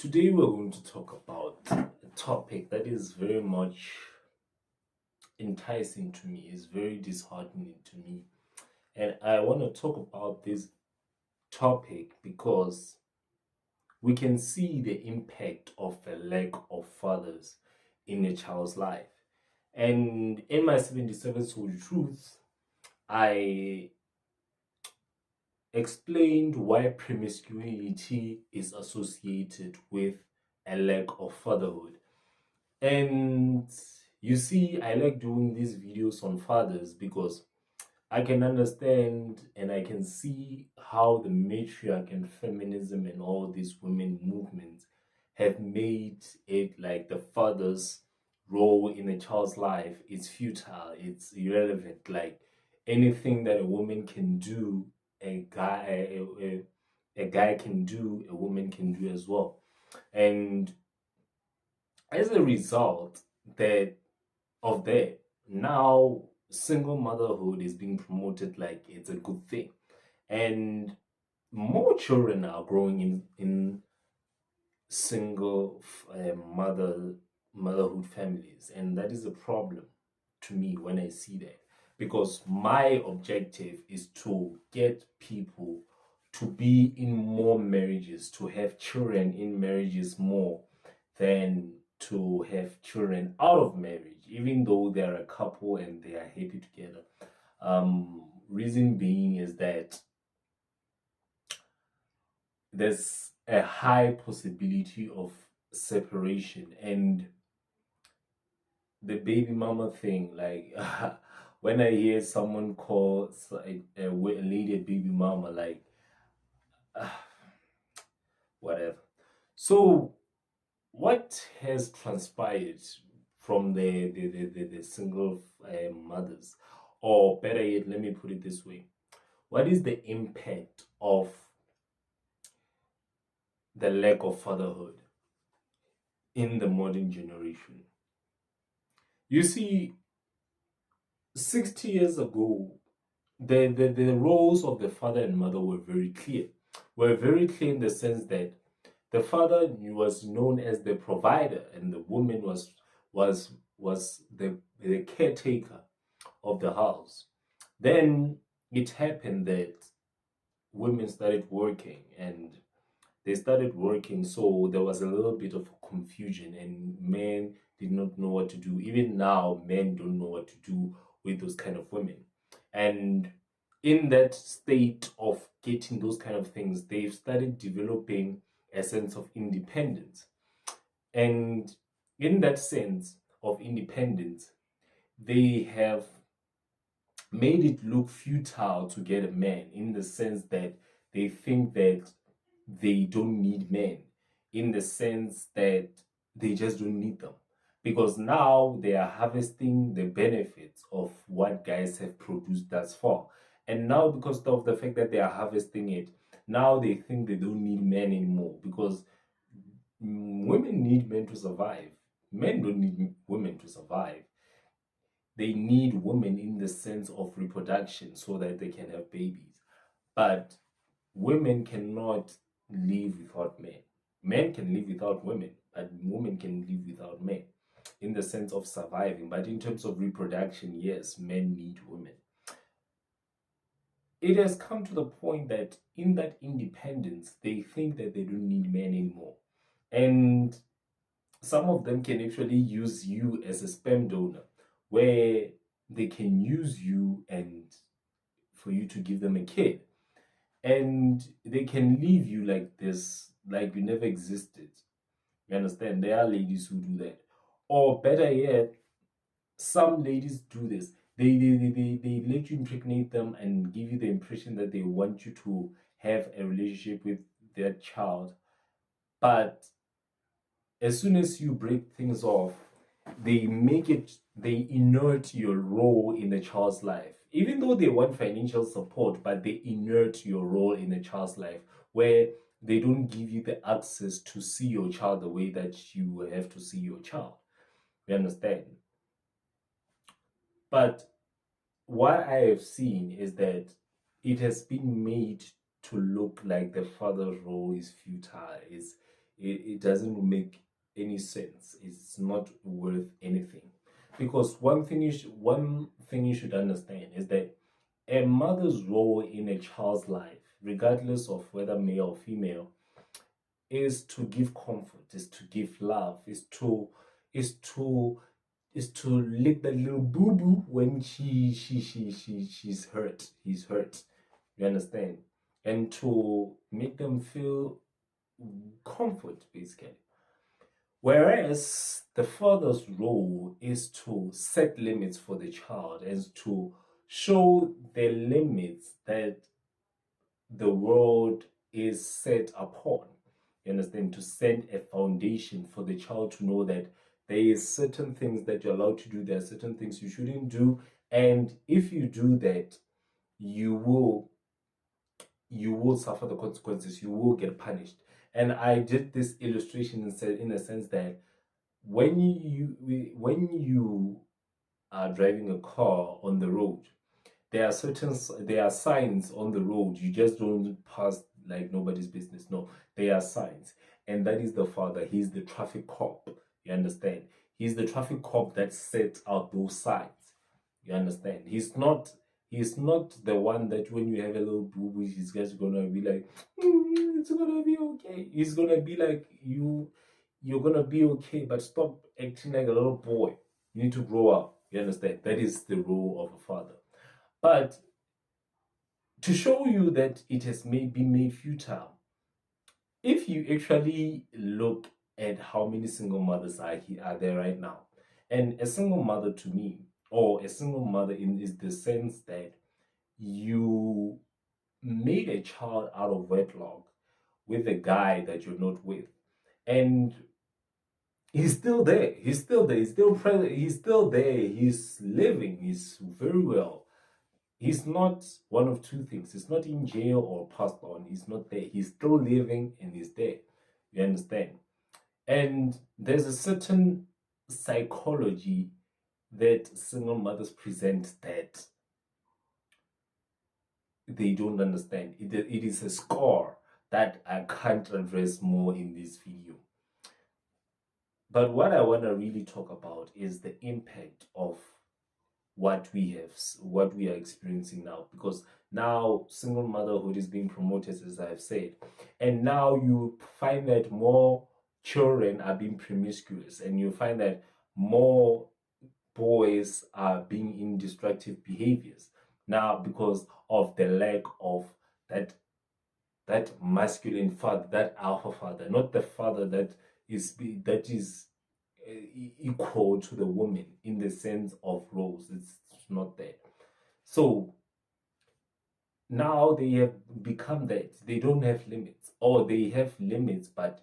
Today we're going to talk about a topic that is very much enticing to me, is very disheartening to me. And I want to talk about this topic because we can see the impact of a lack of fathers in a child's life. And in my 77 Soul Truth, I explained why promiscuity is associated with a lack of fatherhood. And you see, I like doing these videos on fathers because I can understand and I can see how the matriarch and feminism and all these women movements have made it like the father's role in a child's life is futile, it's irrelevant. Like anything that a woman can do, a guy can do, a woman can do as well. And as a result that of that, now single motherhood is being promoted like it's a good thing, and more children are growing in single motherhood families, and that is a problem to me when I see that, because my objective is to get people to be in more marriages, to have children in marriages more than to have children out of marriage, even though they're a couple and they are happy together. Reason being is that there's a high possibility of separation, and the baby mama thing, like when I hear someone call a lady a baby mama, like whatever. So what has transpired from the single mothers, or better yet, let me put it this way: what is the impact of the lack of fatherhood in the modern generation? You see, 60 years ago, the roles of the father and mother were very clear. Were very clear in the sense that the father was known as the provider, and the woman was the caretaker of the house. Then it happened that women started working, and they started working, so there was a little bit of confusion, and men did not know what to do. Even now, men don't know what to do with those kind of women. And in that state of getting those kind of things, they've started developing a sense of independence. And in that sense of independence, they have made it look futile to get a man, in the sense that they think that they don't need men, in the sense that they just don't need them, because now they are harvesting the benefits of what guys have produced thus far. And now, because of the fact that they are harvesting it, now they think they don't need men anymore, because women need men to survive. Men don't need women to survive. They need women in the sense of reproduction so that they can have babies. But women cannot live without men. Men can live without women, but women can live without men in the sense of surviving. But in terms of reproduction, yes, men need women. It has come to the point that in that independence, they think that they don't need men anymore. And some of them can actually use you as a sperm donor, where they can use you and for you to give them a kid. And they can leave you like this, like you never existed. You understand? There are ladies who do that. Or better yet, some ladies do this. They let you impregnate them and give you the impression that they want you to have a relationship with their child. But as soon as you break things off, they inert your role in the child's life. Even though they want financial support, but they inert your role in the child's life, where they don't give you the access to see your child the way that you have to see your child. You understand? But what I have seen is that it has been made to look like the father's role is futile, it doesn't make any sense. It's not worth anything. Because one thing you should understand is that a mother's role in a child's life, regardless of whether male or female, is to give comfort, is to give love, is to is to lick that little boo boo when she's hurt, he's hurt. You understand? And to make them feel comfort, basically. Whereas the father's role is to set limits for the child and to show the limits that the world is set upon. You understand? To set a foundation for the child to know that there is certain things that you're allowed to do, there are certain things you shouldn't do, and if you do that, you will suffer the consequences. You will get punished. And I did this illustration in a sense that when you are driving a car on the road, there are signs on the road. You just don't pass like nobody's business. No, there are signs, and that is the father. He's the traffic cop. You understand? He's the traffic cop that sets out those signs. You understand? He's not the one that when you have a little boo boo, he's just gonna be like, it's gonna be okay. He's gonna be like, you're gonna be okay, but stop acting like a little boy. You need to grow up. You understand? That is the role of a father. But to show you that it has been made futile, if you actually look at how many single mothers are there right now, and a single mother to me, or a single mother is the sense that you made a child out of wedlock with a guy that you're not with, and he's still there. He's still there. He's still present. He's still there. He's living. He's very well. He's not one of two things. He's not in jail or passed on. He's not there. He's still living and he's there. You understand? And there's a certain psychology that single mothers present that they don't understand. It is a score that I can't address more in this video. But what I want to really talk about is the impact of what we are experiencing now, because now single motherhood is being promoted, as I've said, and now you find that more children are being promiscuous, and you find that more boys are being in destructive behaviors now because of the lack of that masculine father, that alpha father, not the father that is equal to the woman in the sense of roles. It's not there. So now they have become that they don't have limits, or they have limits, but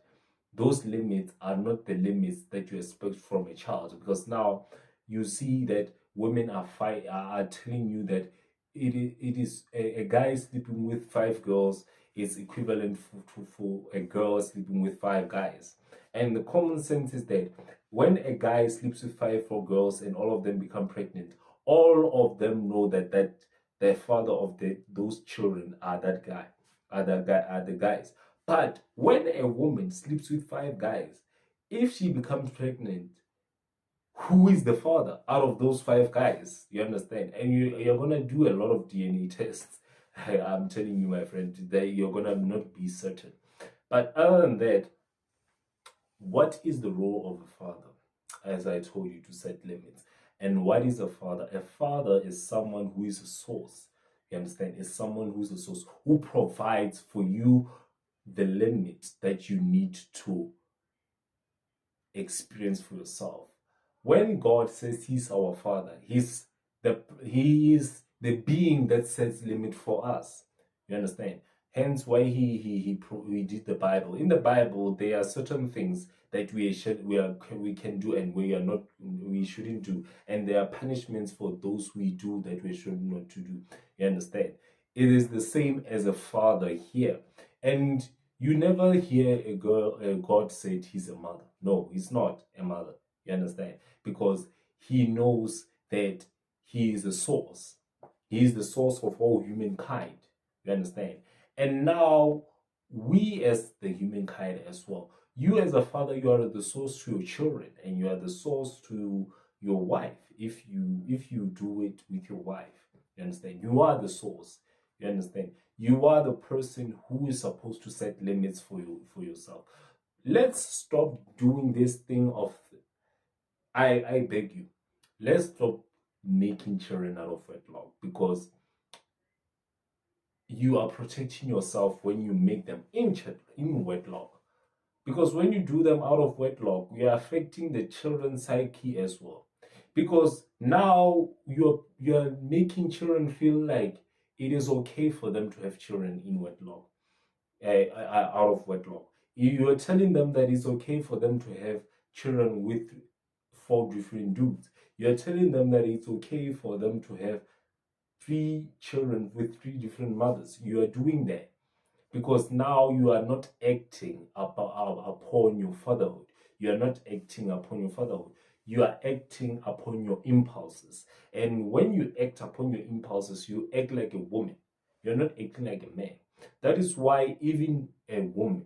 those limits are not the limits that you expect from a child, because now you see that women are telling you that it is a guy sleeping with 5 girls is equivalent for a girl sleeping with 5 guys. And the common sense is that when a guy sleeps with 4 girls and all of them become pregnant, all of them know that the father of those children are that guy, are the guys. But when a woman sleeps with 5 guys, if she becomes pregnant, who is the father out of those 5 guys? You understand? And you're gonna do a lot of DNA tests. I'm telling you, my friend, that you're gonna not be certain. But other than that, what is the role of a father? As I told you, to set limits. And what is a father? A father is someone who is a source. You understand? Is someone who's a source, who provides for you the limits that you need to experience for yourself. When God says He's our Father, He is the being that sets limit for us. You understand? Hence why he did the Bible. In the Bible, there are certain things that we can do and we shouldn't do, and there are punishments for those we do that we should not to do. You understand? It is the same as a father here, and you never hear a God said He's a mother. No, He's not a mother. You understand? Because He knows that He is a source. He is the source of all humankind. You understand? And now we as the humankind as well, You as a father, you are the source to your children, and you are the source to your wife. If you do it with your wife, you understand? You are the source. You understand? You are the person who is supposed to set limits for yourself. Let's stop doing this thing of I beg you. Let's stop making children out of wedlock, because you are protecting yourself when you make them in wedlock. Because when you do them out of wedlock, you are affecting the children's psyche as well. Because now you're making children feel like it is okay for them to have children in wedlock, out of wedlock. You are telling them that it's okay for them to have children with 4 different dudes. You're telling them that it's okay for them to have 3 children with 3 different mothers. You are doing that because now you are not acting upon your fatherhood. You are not acting upon your fatherhood. You are acting upon your impulses. And when you act upon your impulses, you act like a woman. You're not acting like a man. That is why even a woman,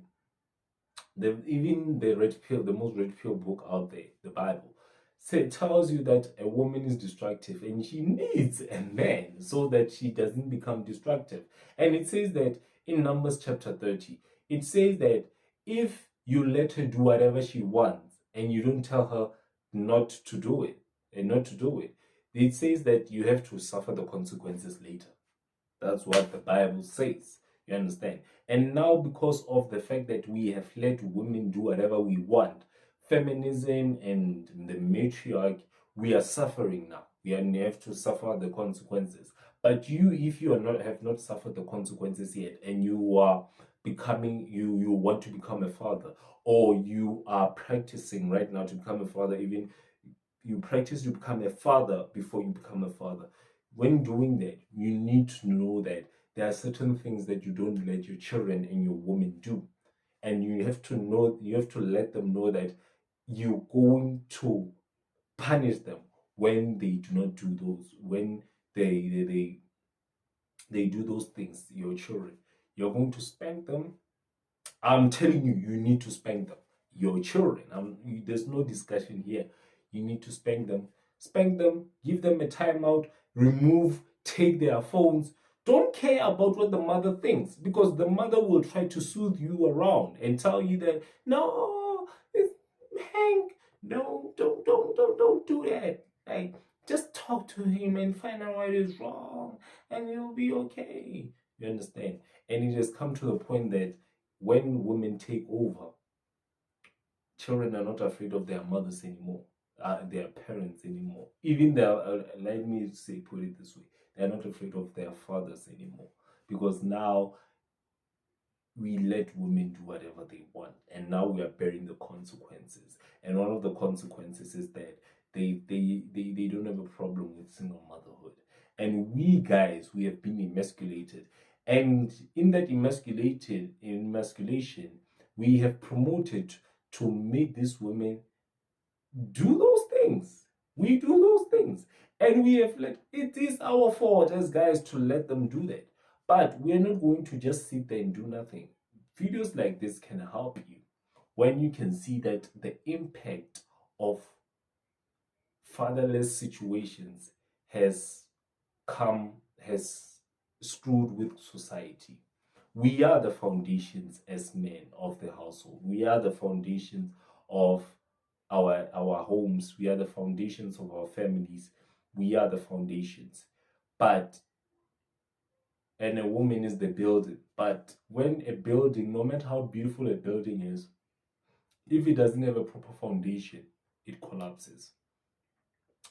even the red pill, the most red pill book out there, the Bible, tells you that a woman is destructive and she needs a man so that she doesn't become destructive. And it says that in Numbers chapter 30, it says that if you let her do whatever she wants and you don't tell her not to do it and not to do it, it says that you have to suffer the consequences later. That's what the Bible says. You understand? And now, because of the fact that we have let women do whatever we want, feminism and the matriarch, we are suffering now. We have to suffer the consequences. But you, if you are not have not suffered the consequences yet, and you are becoming you want to become a father, or you are practicing right now to become a father, even you practice to become a father before you become a father. When doing that, you need to know that there are certain things that you don't let your children and your woman do. And you have to let them know that you're going to punish them when they do not do those, when they do those things, your children. You're going to spank them. I'm telling you, you need to spank them. Your children. There's no discussion here. You need to spank them. Spank them, give them a timeout, take their phones. Don't care about what the mother thinks, because the mother will try to soothe you around and tell you that, no, Hank, no, don't do that. Like, just talk to him and find out what is wrong, and you'll be okay. You understand? And it has come to the point that when women take over, children are not afraid of their mothers anymore, their parents anymore. Even let me say, put it this way, they're not afraid of their fathers anymore, because now we let women do whatever they want, and now we are bearing the consequences. And one of the consequences is that they don't have a problem with single motherhood. And we guys, we have been emasculated, and in that emasculation, we have promoted to make these women do those things. We do those things. And we have it is our fault as guys to let them do that. But we are not going to just sit there and do nothing. Videos like this can help you when you can see that the impact of fatherless situations has screwed with society. We are the foundations as men of the household. We are the foundations of our homes. We are the foundations of our families. We are the foundations. But and a woman is the building. But when a building, no matter how beautiful a building is, if it doesn't have a proper foundation, it collapses.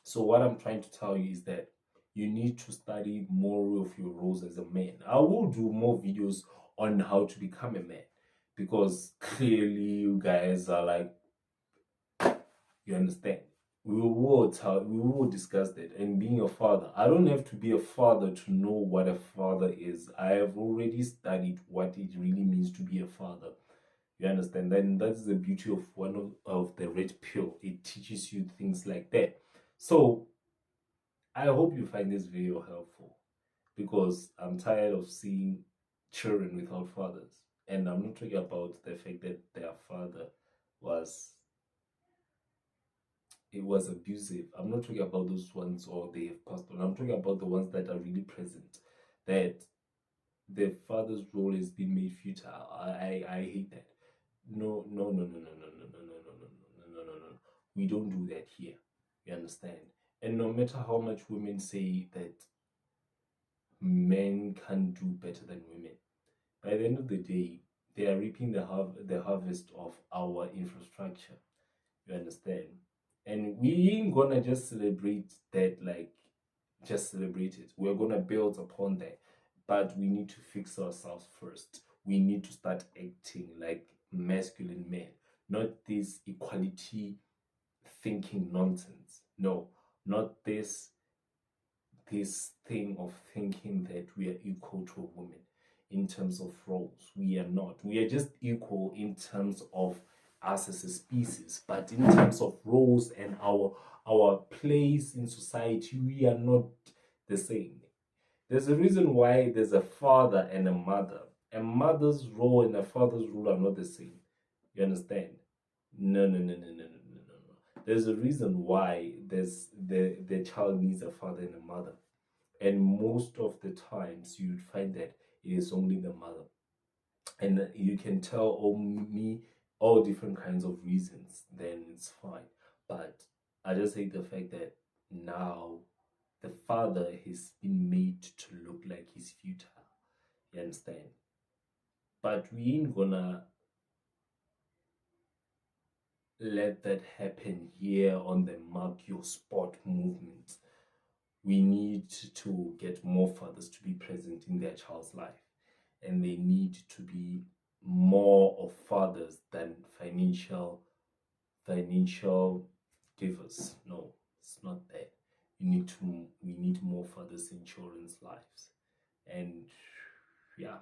So what I'm trying to tell you is that you need to study more of your roles as a man. I will do more videos on how to become a man, because clearly you guys are like, you understand. We will discuss that. And being a father, I don't have to be a father to know what a father is. I have already studied what it really means to be a father. You understand? Then that's the beauty of one of the red pill. It teaches you things like that. So I hope you find this video helpful, because I'm tired of seeing children without fathers. And I'm not talking about the fact that their father was it was abusive. I'm not talking about those ones or they have passed on. I'm talking about the ones that are really present. That the father's role has been made futile. I hate that. No, no, no, no, no, no, no, no, no, no, no, no, no, no, no. We don't do that here. You understand? And no matter how much women say that men can do better than women, by the end of the day, they are reaping the harvest of our infrastructure. You understand? And we ain't gonna just celebrate that, like, just celebrate it. We're gonna build upon that. But we need to fix ourselves first. We need to start acting like masculine men, not this equality thinking nonsense. No, not this thing of thinking that we are equal to a woman in terms of roles. We are not. We are just equal in terms of us as a species, but in terms of roles and our place in society, we are not the same. There's a reason why there's a father and a mother. A mother's role and a father's role are not the same. You understand? No, no, no, no, no, no, no, no, no. There's a reason why the child needs a father and a mother. And most of the times you'd find that it is only the mother. And you can tell only all different kinds of reasons, then it's fine. But I just hate the fact that now the father has been made to look like he's futile. You understand? But we ain't gonna let that happen here on the Mark Your Spot movement. We need to get more fathers to be present in their child's life, and they need to be more of fathers than financial givers. No, it's not that. We need more fathers in children's lives. And yeah,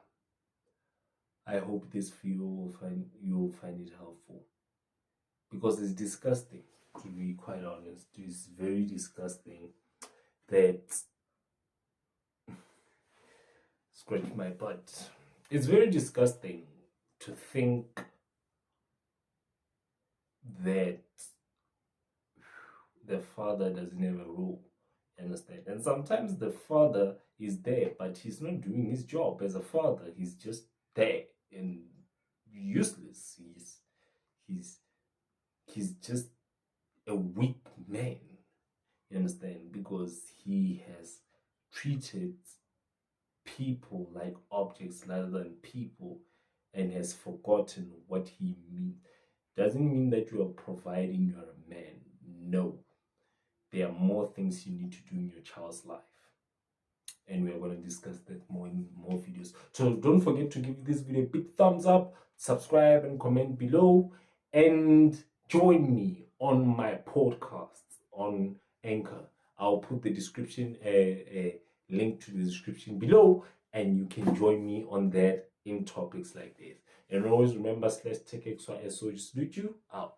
I hope this you'll find it helpful, because it's disgusting, to be quite honest. It's very disgusting that scratch my butt. It's very disgusting to think that the father doesn't have a role. You understand? And sometimes the father is there, but he's not doing his job as a father. He's just there and useless. He's just a weak man. You understand? Because he has treated people like objects rather than people, and has forgotten what he means. Doesn't mean that you are providing, you're a man. No. There are more things you need to do in your child's life. And we are going to discuss that more in more videos. So don't forget to give this video a big thumbs up, subscribe and comment below, and join me on my podcast on Anchor. I'll put the description, a link to the description below, and you can join me on that in topics like this. And always remember, /TechXYSO. Just salute you out.